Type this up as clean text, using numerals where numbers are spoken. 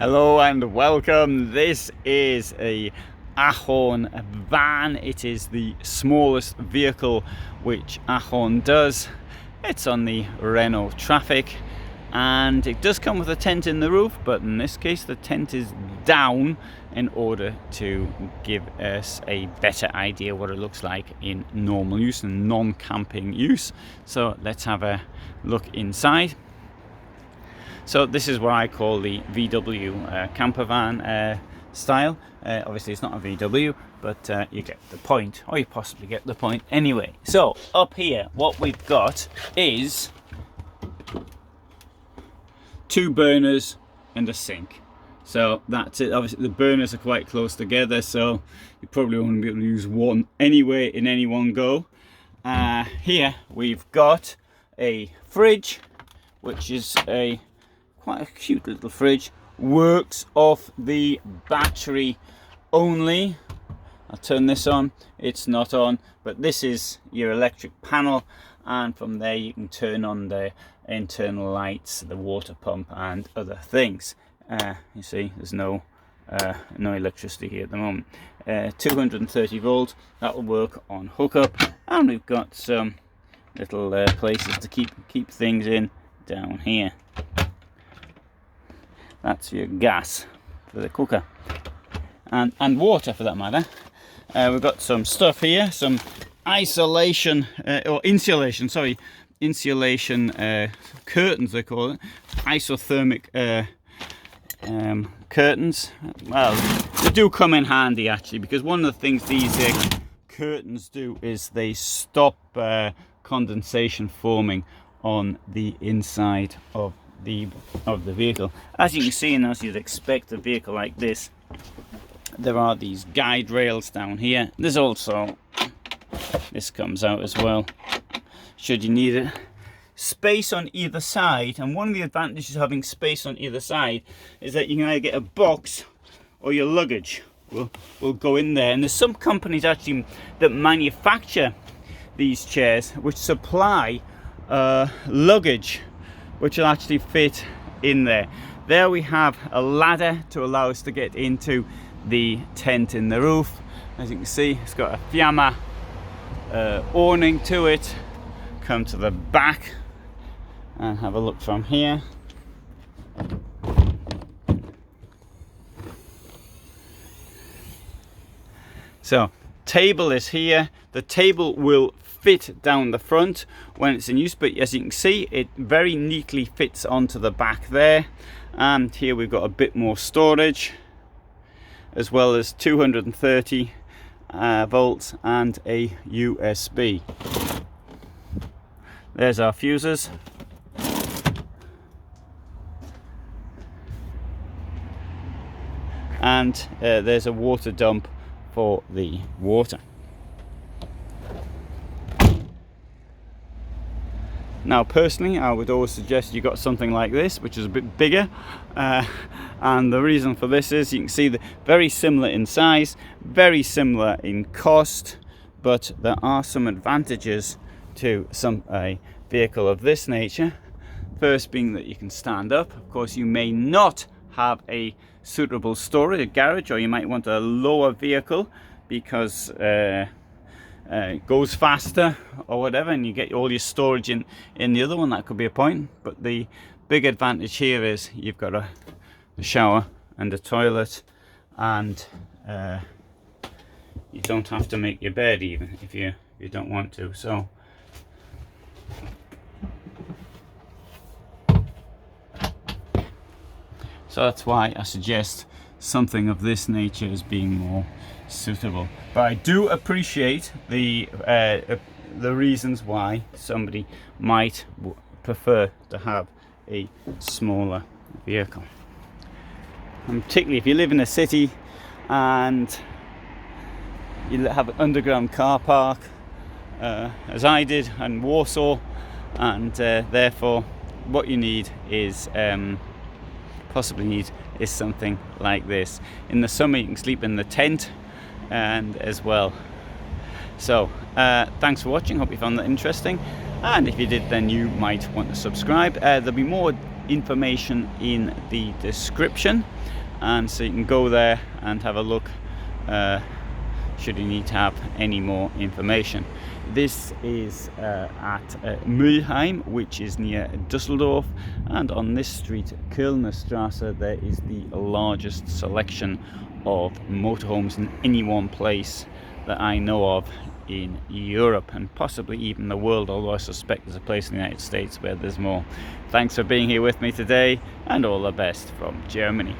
Hello and welcome. This is a Ahorn van. It is the smallest vehicle which Ahorn does. It's on the Renault Traffic and it does come with a tent in the roof, but in this case the tent is down in order to give us a better idea what it looks like in normal use and non-camping use. So let's have a look inside. So this is what I call the VW camper van style. Obviously it's not a VW, but you get the point, or you possibly get the point anyway. So up here what we've got is 2 burners and a sink. So that's it. Obviously the burners are quite close together, so you probably won't be able to use one anyway in any one go. Here we've got a fridge, which is quite a cute little fridge. Works off the battery only. I'll turn this on. It's not on, but this is your electric panel, and from there you can turn on the internal lights, the water pump and other things. You see there's no electricity here at the moment. 230 volts, that will work on hookup, and we've got some little places to keep things in down here. That's your gas for the cooker and water for that matter. We've got some stuff here, some insulation curtains they call it, isothermic curtains. Well, they do come in handy actually, because one of the things these curtains do is they stop condensation forming on the inside of the vehicle. As you can see, and as you'd expect a vehicle like this, there are these guide rails down here. There's also, this comes out as well should you need it. Space on either side, and one of the advantages of having space on either side is that you can either get a box or your luggage will go in there. And there's some companies actually that manufacture these chairs which supply luggage which will actually fit in there. There we have a ladder to allow us to get into the tent in the roof. As you can see, it's got a Fiat awning to it. Come to the back and have a look from here. So table is here. The table will fit down the front when it's in use, but as you can see it very neatly fits onto the back there. And here we've got a bit more storage, as well as 230 volts and a USB. There's our fuses. And there's a water dump for the water. Now personally I would always suggest you got something like this, which is a bit bigger, and the reason for this is you can see that very similar in size, very similar in cost, but there are some advantages to a vehicle of this nature. First being that you can stand up. Of course you may not have a suitable storage, a garage, or you might want a lower vehicle because it goes faster or whatever, and you get all your storage in the other one. That could be a point, but the big advantage here is you've got a shower and a toilet, and you don't have to make your bed even if you don't want to. So that's why I suggest something of this nature as being more suitable. But I do appreciate the reasons why somebody might prefer to have a smaller vehicle. And particularly if you live in a city and you have an underground car park, as I did in Warsaw, and therefore what you need is something like this. In the summer you can sleep in the tent and as well. So thanks for watching, hope you found that interesting, and if you did then you might want to subscribe. There'll be more information in the description, and so you can go there and have a look should you need to have any more information. This is at Mülheim, which is near Düsseldorf, and on this street, Kölner Straße, there is the largest selection of motorhomes in any one place that I know of in Europe, and possibly even the world, although I suspect there's a place in the United States where there's more. Thanks for being here with me today, and all the best from Germany.